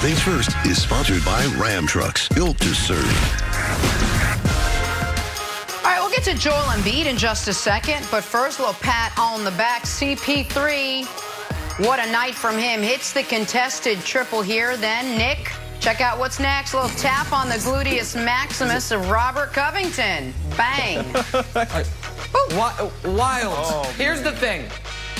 Things First is sponsored by Ram Trucks, built to serve. All right, we'll get to Joel Embiid in just a second, but first, a little pat on the back. CP3, what a night from him. Hits the contested triple here. Then Nick, check out what's next. A little tap on the gluteus maximus of Robert Covington. Bang. Wild. Oh, here's the thing.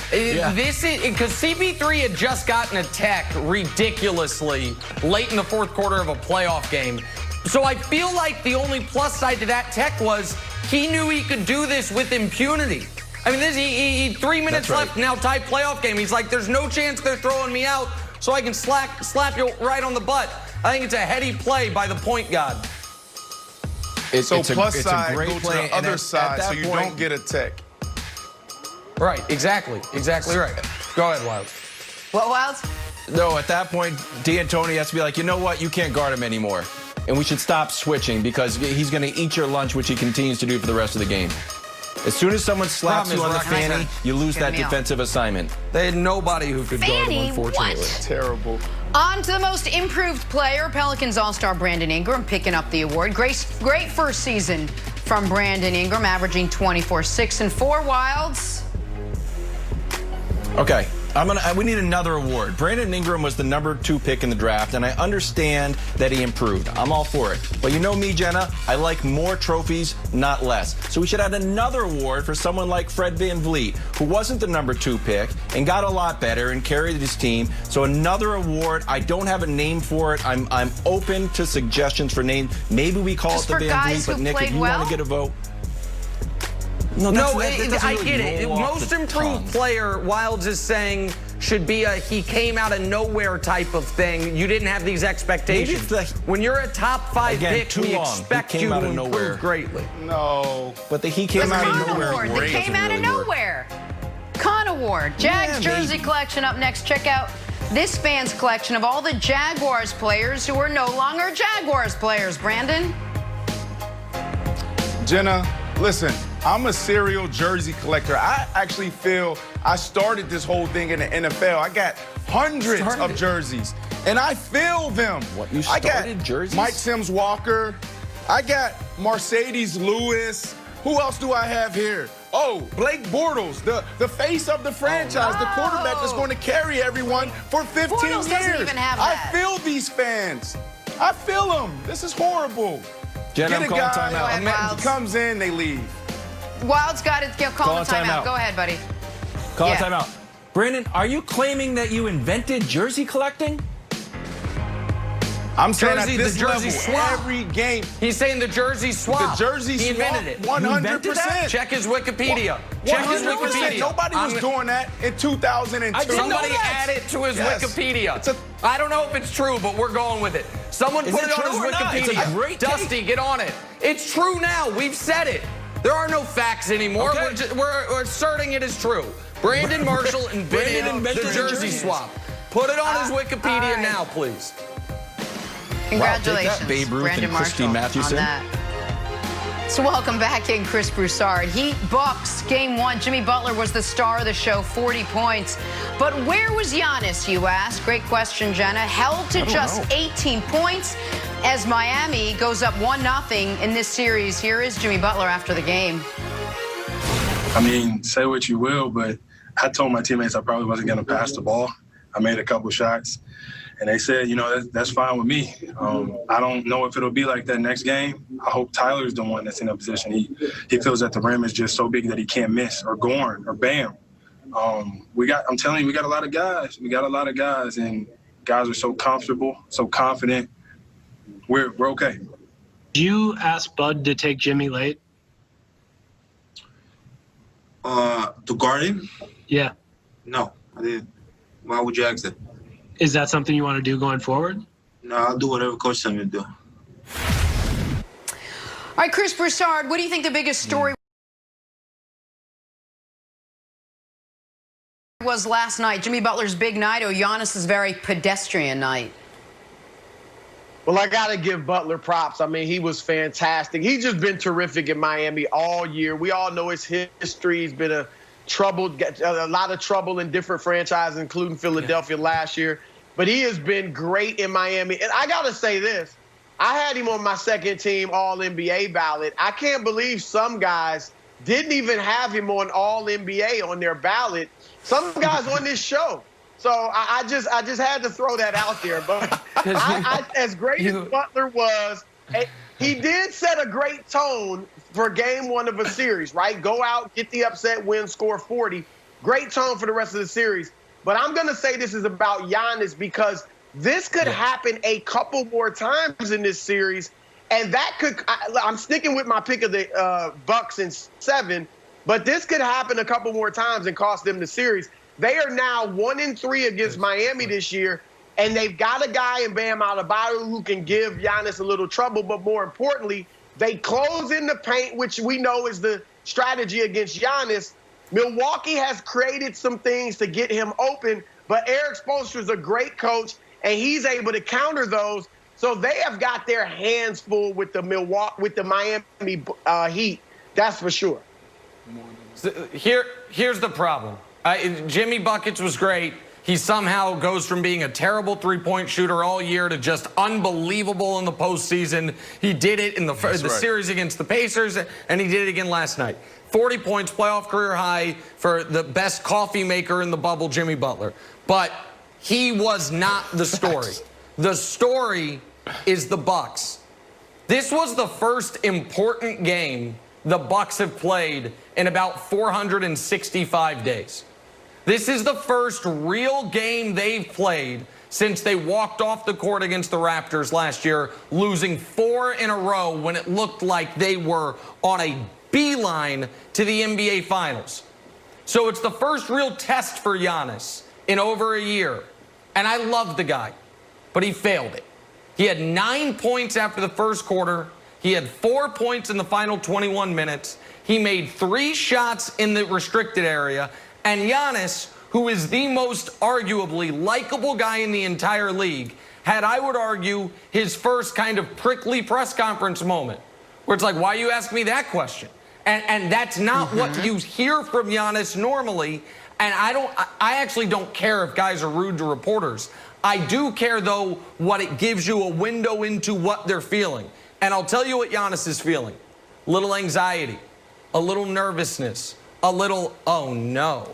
This is because CP3 had just gotten a tech ridiculously late in the fourth quarter of a playoff game. So I feel like the only plus side to that tech was he knew he could do this with impunity. I mean, he 3 minutes left, now tied playoff game. He's like, there's no chance they're throwing me out, so I can slap you right on the butt. I think it's a heady play by the point guard. It's a great go play to the other side so you don't get a tech. Right, exactly right. Go ahead, Wild. What, Wild? No, at that point, D'Antoni has to be like, you know what, you can't guard him anymore. And we should stop switching because he's going to eat your lunch, which he continues to do for the rest of the game. As soon as someone slaps you on the fanny, you lose that defensive assignment. They had nobody who could guard him, unfortunately. What? Terrible. On to the most improved player, Pelicans All-Star Brandon Ingram picking up the award. Great first season from Brandon Ingram, averaging 24, 6, and 4 Wilds. Okay, we need another award. Brandon Ingram was the #2 pick in the draft, and I understand that he improved. I'm all for it. But you know me, Jenna, I like more trophies, not less. So we should add another award for someone like Fred VanVleet, who wasn't the #2 pick and got a lot better and carried his team. So another award. I don't have a name for it. I'm open to suggestions for names. Maybe we call Just it the VanVleet, but Nick, if you want to get a vote. No, I get it. Most improved player, Wilds is saying, should be a he came out of nowhere type of thing. You didn't have these expectations. When you're a top 5 pick, we expect you to improve greatly. No. But he came out of nowhere. They came out of nowhere. Con Award. Jags jersey collection up next. Check out this fan's collection of all the Jaguars players who are no longer Jaguars players. Brandon? Jenna, listen, I'm a serial jersey collector. I actually feel I started this whole thing in the NFL. I got hundreds of jerseys, and I feel them. What, you started jerseys? Mike Sims Walker. I got Mercedes Lewis. Who else do I have here? Oh, Blake Bortles, the face of the franchise, the quarterback that's going to carry everyone for 15 Bortles years. doesn't even have that. I feel these fans. I feel them. This is horrible. Jen, I'm calling timeout. He comes in, they leave. Wild's got it. Call the timeout. Go ahead, buddy. Call a timeout. Brandon, are you claiming that you invented jersey collecting? I'm saying at the this jersey level, swap. every game. He's saying the jersey swap. The jersey he swap, invented it. 100%. Check his Wikipedia. Check his Wikipedia. Nobody was doing that in 2002. Somebody added to his Wikipedia. I don't know if it's true, but we're going with it. Someone put it on his Wikipedia. It's a great Dusty, get on it. It's true now. We've said it. There are no facts anymore. Okay. We're asserting it is true. Brandon Marshall invented the jersey swap. Put it on his Wikipedia now, please. Congratulations, wow, Babe Ruth Brandon and Christine Marshall, Mathewson. on that. So welcome back in, Chris Broussard. Heat Bucks, Game 1. Jimmy Butler was the star of the show, 40 points. But where was Giannis, you ask? Great question, Jenna. Held to just 18 points as Miami goes up 1-0 in this series. Here is Jimmy Butler after the game. I mean, say what you will, but I told my teammates I probably wasn't going to pass the ball. I made a couple shots. And they said, you know, that's fine with me. I don't know if it'll be like that next game. I hope Tyler's the one that's in that position. He feels that the rim is just so big that he can't miss, or Gorn, or Bam. I'm telling you, we got a lot of guys. We got a lot of guys, and guys are so comfortable, so confident. We're okay. Did you ask Bud to take Jimmy late? To guard him? Yeah. No, I didn't. Why would you ask that? Is that something you want to do going forward? No, I'll do whatever coach tells me to do. All right, Chris Broussard, what do you think the biggest story was last night? Jimmy Butler's big night or Giannis's very pedestrian night? Well, I got to give Butler props. I mean, he was fantastic. He's just been terrific in Miami all year. We all know his history. He's been a lot of trouble in different franchises, including Philadelphia last year. but he has been great in Miami. And I got to say this. I had him on my second team All-NBA ballot. I can't believe some guys didn't even have him on All-NBA on their ballot. Some guys on this show. So I just had to throw that out there. But as great as Butler was, he did set a great tone for game one of a series, right? Go out, get the upset win, score 40. Great tone for the rest of the series. But I'm going to say this is about Giannis because this could happen a couple more times in this series. And that could – I'm sticking with my pick of the Bucks in 7. But this could happen a couple more times and cost them the series. They are now 1-3 against Miami this year. And they've got a guy in Bam Adebayo who can give Giannis a little trouble. But more importantly, they close in the paint, which we know is the strategy against Giannis. Milwaukee has created some things to get him open. But Eric Spoelstra is a great coach, and he's able to counter those. So they have got their hands full with the Miami Heat. That's for sure. So here's the problem. Jimmy Buckets was great. He somehow goes from being a terrible three-point shooter all year to just unbelievable in the postseason. He did it in the series against the Pacers, and he did it again last night. 40 points, playoff career high for the best coffee maker in the bubble, Jimmy Butler. But he was not the story. The story is the Bucks. This was the first important game the Bucks have played in about 465 days. This is the first real game they've played since they walked off the court against the Raptors last year, losing 4 in a row when it looked like they were on a beeline to the NBA Finals. So it's the first real test for Giannis in over a year. And I love the guy, but he failed it. He had 9 points after the first quarter. He had 4 points in the final 21 minutes. He made 3 shots in the restricted area. And Giannis, who is the most arguably likable guy in the entire league, had, I would argue, his first kind of prickly press conference moment, where it's like, why you ask me that question? And that's not what you hear from Giannis normally. And I actually don't care if guys are rude to reporters. I do care, though, what it gives you a window into what they're feeling. And I'll tell you what Giannis is feeling. A little anxiety, a little nervousness, a little, oh no.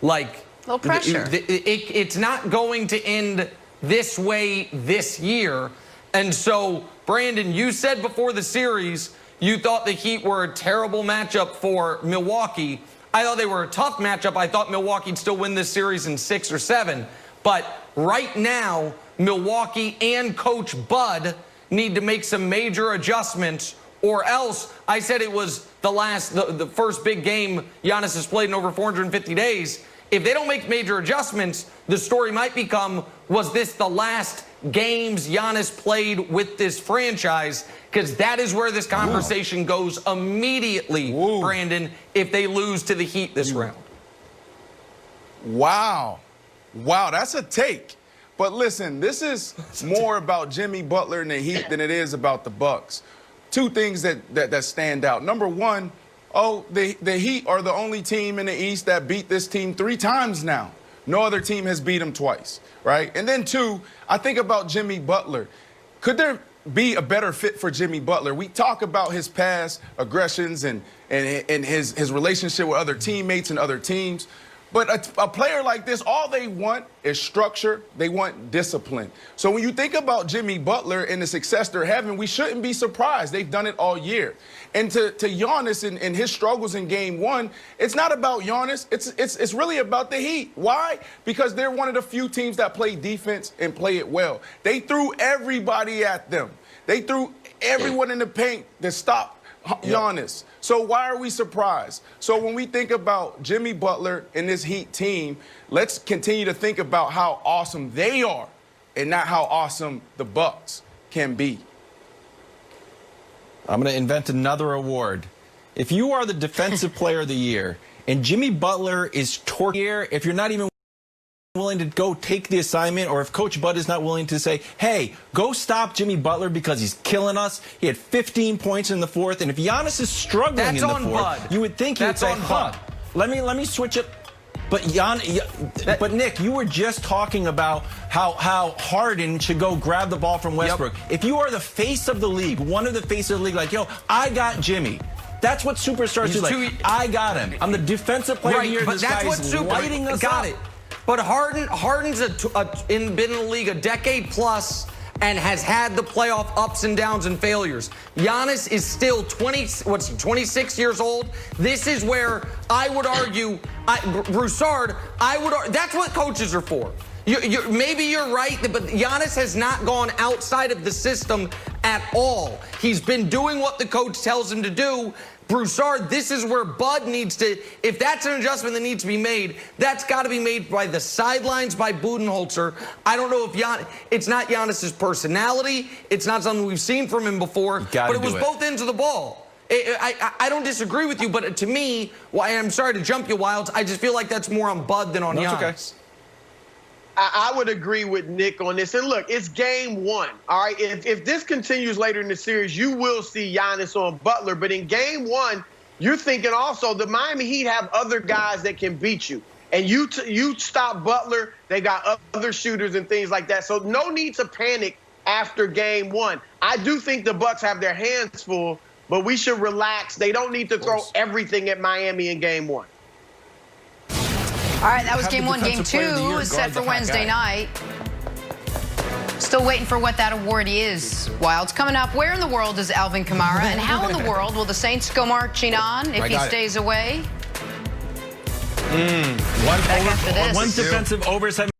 Like, a little pressure. It's not going to end this way this year. And so, Brandon, you said before the series you thought the Heat were a terrible matchup for Milwaukee. I thought they were a tough matchup. I thought Milwaukee'd still win this series in 6 or 7. But right now, Milwaukee and Coach Bud need to make some major adjustments, or else, I said it was the first big game Giannis has played in over 450 days. If they don't make major adjustments, the story might become, was this the last games Giannis played with this franchise? Because that is where this conversation goes immediately, Brandon, if they lose to the Heat this round. Wow. Wow, that's a take. But listen, this is more about Jimmy Butler and the Heat than it is about the Bucks. 2 things that stand out. Number one, the Heat are the only team in the East that beat this team 3 times now. No other team has beat them twice, right? And then 2, I think about Jimmy Butler. Could there be a better fit for Jimmy Butler? We talk about his past aggressions and his relationship with other teammates and other teams. But a player like this, all they want is structure. They want discipline. So when you think about Jimmy Butler and the success they're having, we shouldn't be surprised. They've done it all year. And to Giannis and his struggles in game 1, it's not about Giannis. It's really about the Heat. Why? Because they're one of the few teams that play defense and play it well. They threw everybody at them. They threw everyone in the paint to stop Giannis. So why are we surprised? So when we think about Jimmy Butler and this Heat team, let's continue to think about how awesome they are and not how awesome the Bucks can be. I'm going to invent another award. If you are the Defensive Player of the Year and Jimmy Butler is torture, if you're not even willing to go take the assignment, or if Coach Bud is not willing to say, hey, go stop Jimmy Butler because he's killing us. He had 15 points in the 4th, and if Giannis is struggling in the 4th, you would think he would say, let me switch it. But Nick, you were just talking about how Harden should go grab the ball from Westbrook. Yep. If you are the face of the league, one of the faces of the league, like, yo, I got Jimmy. That's what superstars do. Like, I got him. I'm the defensive player of the year. But that's what lighting us got up. it. But Harden's been in the league a decade plus and has had the playoff ups and downs and failures. Giannis is still 26 years old. This is where I would argue, Broussard, that's what coaches are for. Maybe you're right, but Giannis has not gone outside of the system at all. He's been doing what the coach tells him to do. Broussard, this is where Bud needs to, if that's an adjustment that needs to be made, that's got to be made by the sidelines, by Budenholzer. I don't know if it's not Giannis's personality. It's not something we've seen from him before, but it was both ends of the ball. I don't disagree with you, but to me, I'm sorry to jump you, Wilds, I just feel like that's more on Bud than on Giannis. Okay. I would agree with Nick on this. And look, it's game one, all right? If this continues later in the series, you will see Giannis on Butler. But in game one, you're thinking also the Miami Heat have other guys that can beat you. And you stop Butler, they got other shooters and things like that. So no need to panic after game one. I do think the Bucks have their hands full, but we should relax. They don't need to throw everything at Miami in game one. All right, that was game one. Game two is set for Wednesday night. Still waiting for what that award is. Wild's coming up. Where in the world is Alvin Kamara? And how in the world will the Saints go marching on if he stays away? One defensive oversight.